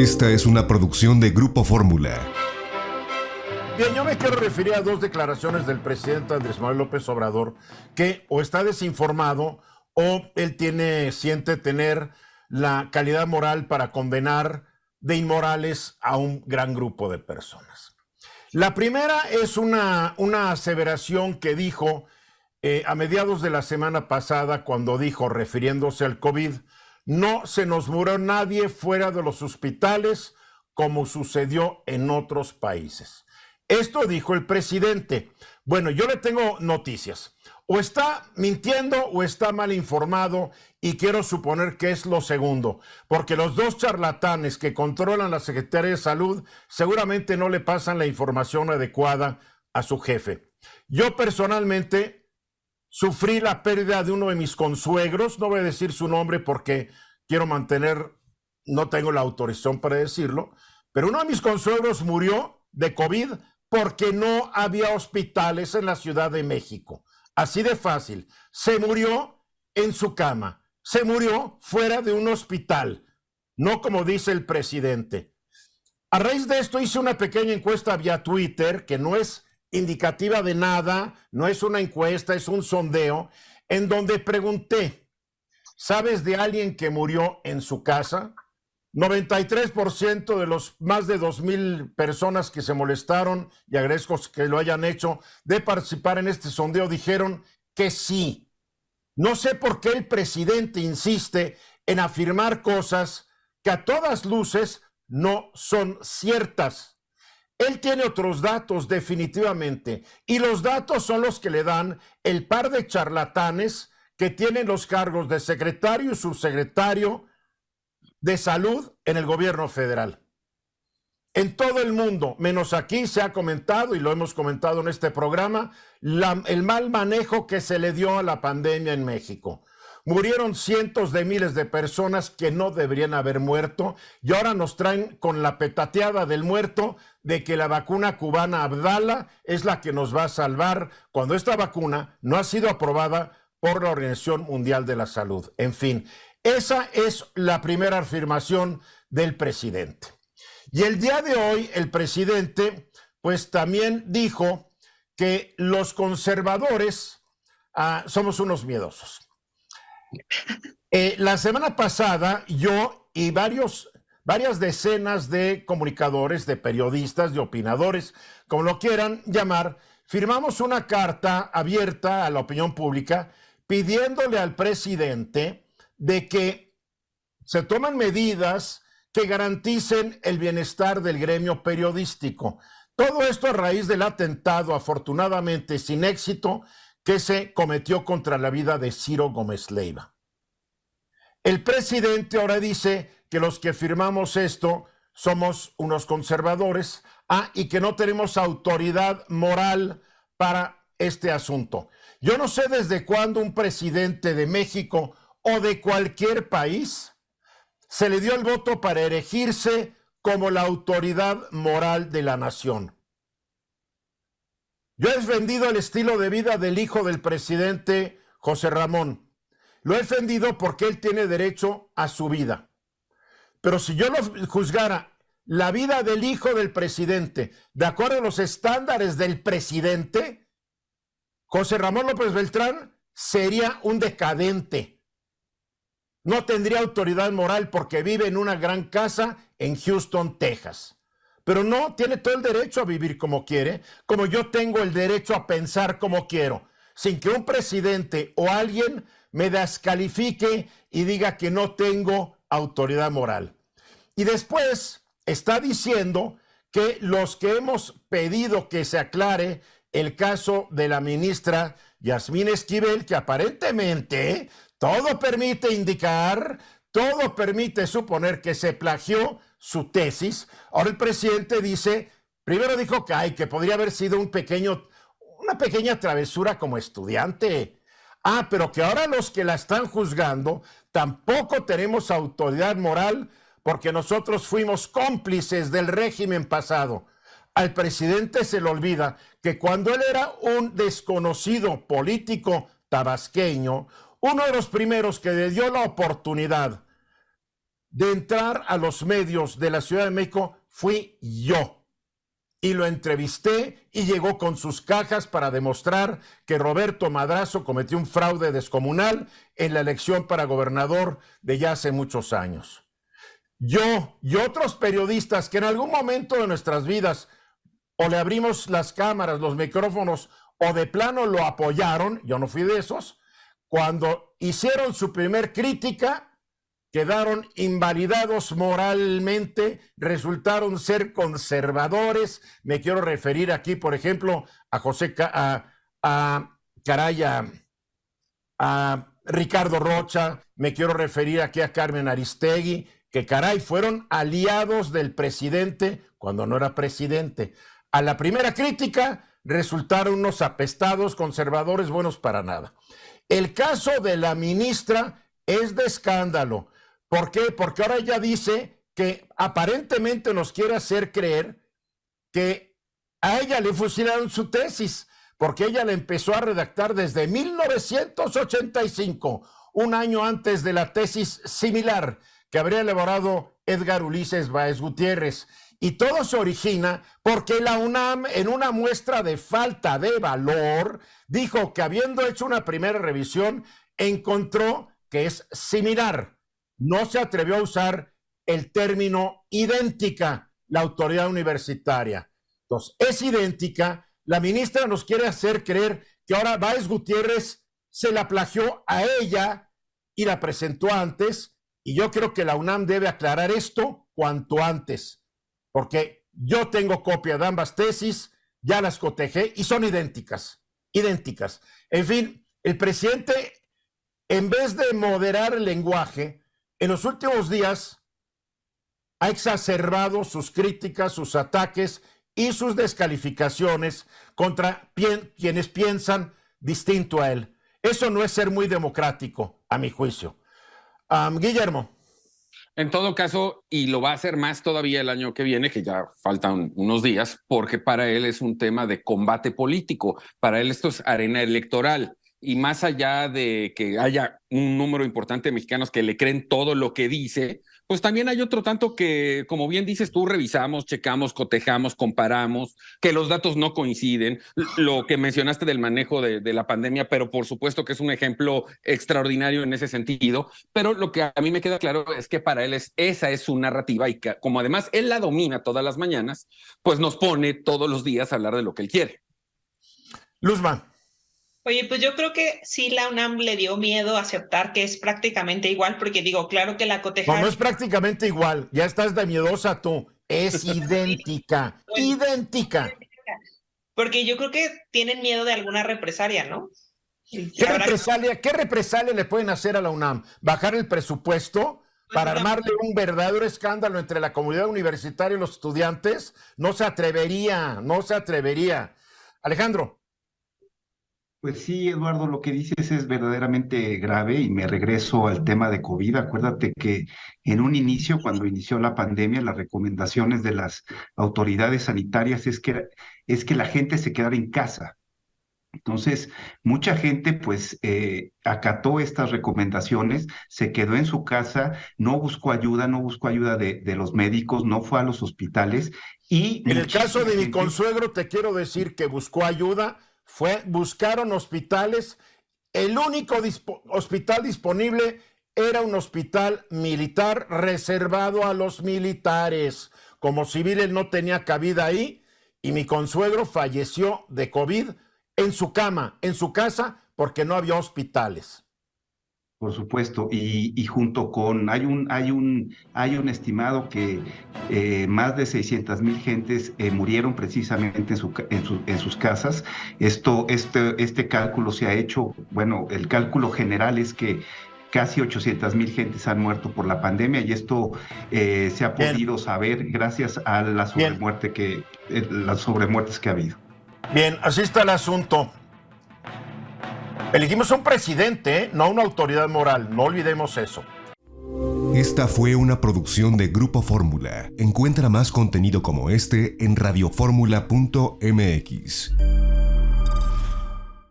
Esta es una producción de Grupo Fórmula. Bien, yo me quiero referir a dos declaraciones del presidente Andrés Manuel López Obrador que o está desinformado o él siente tener la calidad moral para condenar de inmorales a un gran grupo de personas. La primera es una aseveración que dijo a mediados de la semana pasada cuando dijo, refiriéndose al COVID, no se nos murió nadie fuera de los hospitales como sucedió en otros países. Esto dijo el presidente. Bueno, yo le tengo noticias. O está mintiendo o está mal informado y quiero suponer que es lo segundo, porque los dos charlatanes que controlan la Secretaría de Salud seguramente no le pasan la información adecuada a su jefe. Yo personalmente sufrí la pérdida de uno de mis consuegros, no voy a decir su nombre porque quiero no tengo la autorización para decirlo, pero uno de mis consuegros murió de COVID porque no había hospitales en la Ciudad de México. Así de fácil. Se murió en su cama. Se murió fuera de un hospital. No como dice el presidente. A raíz de esto hice una pequeña encuesta vía Twitter, que no es indicativa de nada, no es una encuesta, es un sondeo, en donde pregunté, ¿sabes de alguien que murió en su casa? 93% de los más de 2,000 personas que se molestaron, y agradezco que lo hayan hecho, de participar en este sondeo, dijeron que sí. No sé por qué el presidente insiste en afirmar cosas que a todas luces no son ciertas. Él tiene otros datos definitivamente, y los datos son los que le dan el par de charlatanes que tienen los cargos de secretario y subsecretario de salud en el gobierno federal. En todo el mundo, menos aquí, se ha comentado, y lo hemos comentado en este programa, el mal manejo que se le dio a la pandemia en México. Murieron cientos de miles de personas que no deberían haber muerto, y ahora nos traen con la petateada del muerto de que la vacuna cubana Abdala es la que nos va a salvar, cuando esta vacuna no ha sido aprobada por la Organización Mundial de la Salud. En fin, esa es la primera afirmación del presidente. Y el día de hoy el presidente pues también dijo que los conservadores somos unos miedosos. La semana pasada yo y varias decenas de comunicadores, de periodistas, de opinadores, como lo quieran llamar, firmamos una carta abierta a la opinión pública pidiéndole al presidente de que se tomen medidas que garanticen el bienestar del gremio periodístico. Todo esto a raíz del atentado, afortunadamente sin éxito, que se cometió contra la vida de Ciro Gómez Leiva. El presidente ahora dice que los que firmamos esto somos unos conservadores y que no tenemos autoridad moral para este asunto. Yo no sé desde cuándo un presidente de México o de cualquier país se le dio el voto para erigirse como la autoridad moral de la nación. Yo he defendido el estilo de vida del hijo del presidente José Ramón. Lo he defendido porque él tiene derecho a su vida. Pero si yo lo juzgara la vida del hijo del presidente de acuerdo a los estándares del presidente, José Ramón López Beltrán sería un decadente. No tendría autoridad moral porque vive en una gran casa en Houston, Texas. Pero no, tiene todo el derecho a vivir como quiere, como yo tengo el derecho a pensar como quiero, sin que un presidente o alguien me descalifique y diga que no tengo autoridad moral. Y después está diciendo que los que hemos pedido que se aclare el caso de la ministra Yasmín Esquivel, que aparentemente todo permite indicar, todo permite suponer que se plagió su tesis. Ahora el presidente dice, primero dijo que podría haber sido una pequeña travesura como estudiante. Pero que ahora los que la están juzgando tampoco tenemos autoridad moral porque nosotros fuimos cómplices del régimen pasado. Al presidente se le olvida que cuando él era un desconocido político tabasqueño, uno de los primeros que le dio la oportunidad de entrar a los medios de la Ciudad de México fui yo. Y lo entrevisté y llegó con sus cajas para demostrar que Roberto Madrazo cometió un fraude descomunal en la elección para gobernador de ya hace muchos años. Yo y otros periodistas que en algún momento de nuestras vidas o le abrimos las cámaras, los micrófonos, o de plano lo apoyaron, yo no fui de esos, cuando hicieron su primer crítica, quedaron invalidados moralmente, resultaron ser conservadores. Me quiero referir aquí, por ejemplo, a Ricardo Rocha, me quiero referir aquí a Carmen Aristegui, que caray, fueron aliados del presidente cuando no era presidente. A la primera crítica resultaron unos apestados conservadores buenos para nada. El caso de la ministra es de escándalo. ¿Por qué? Porque ahora ella dice que aparentemente nos quiere hacer creer que a ella le fusilaron su tesis, porque ella la empezó a redactar desde 1985, un año antes de la tesis similar que habría elaborado Edgar Ulises Báez Gutiérrez. Y todo se origina porque la UNAM, en una muestra de falta de valor, dijo que habiendo hecho una primera revisión, encontró que es similar. No se atrevió a usar el término idéntica la autoridad universitaria. Entonces, es idéntica. La ministra nos quiere hacer creer que ahora Báez Gutiérrez se la plagió a ella y la presentó antes, y yo creo que la UNAM debe aclarar esto cuanto antes, porque yo tengo copia de ambas tesis, ya las cotejé y son idénticas, idénticas. En fin, el presidente, en vez de moderar el lenguaje, en los últimos días ha exacerbado sus críticas, sus ataques y sus descalificaciones contra quienes piensan distinto a él. Eso no es ser muy democrático, a mi juicio. Guillermo. En todo caso, y lo va a hacer más todavía el año que viene, que ya faltan unos días, porque para él es un tema de combate político. Para él esto es arena electoral. Y más allá de que haya un número importante de mexicanos que le creen todo lo que dice, pues también hay otro tanto que, como bien dices tú, revisamos, checamos, cotejamos, comparamos, que los datos no coinciden. Lo que mencionaste del manejo de la pandemia, pero por supuesto que es un ejemplo extraordinario en ese sentido. Pero lo que a mí me queda claro es que para él esa es su narrativa y que, como además él la domina todas las mañanas, pues nos pone todos los días a hablar de lo que él quiere. Luzma. Oye, pues yo creo que sí la UNAM le dio miedo a aceptar que es prácticamente igual, porque digo, claro que la coteja... No es prácticamente igual, ya estás de miedosa tú, es idéntica, idéntica. Porque yo creo que tienen miedo de alguna represalia, ¿no? ¿Qué represalia le pueden hacer a la UNAM? ¿Bajar el presupuesto para armarle un verdadero escándalo entre la comunidad universitaria y los estudiantes? No se atrevería. Alejandro. Pues sí, Eduardo, lo que dices es verdaderamente grave y me regreso al tema de COVID. Acuérdate que en un inicio, cuando inició la pandemia, las recomendaciones de las autoridades sanitarias es que la gente se quedara en casa. Entonces, mucha gente pues acató estas recomendaciones, se quedó en su casa, no buscó ayuda de los médicos, no fue a los hospitales y... En el caso de mi consuegro, te quiero decir que buscó ayuda. Buscaron hospitales, el único hospital disponible era un hospital militar reservado a los militares. Como civil él no tenía cabida ahí y mi consuegro falleció de COVID en su cama, en su casa, porque no había hospitales. Por supuesto, y junto con, hay un estimado que más de 600,000 gentes murieron precisamente en sus casas. Este cálculo se ha hecho, bueno, el cálculo general es que casi 800,000 gentes han muerto por la pandemia y esto se ha podido saber gracias a la sobremuerte las sobremuertes que ha habido. Bien, así está el asunto. Elegimos un presidente, no una autoridad moral, no olvidemos eso. Esta fue una producción de Grupo Fórmula. Encuentra más contenido como este en radioformula.mx.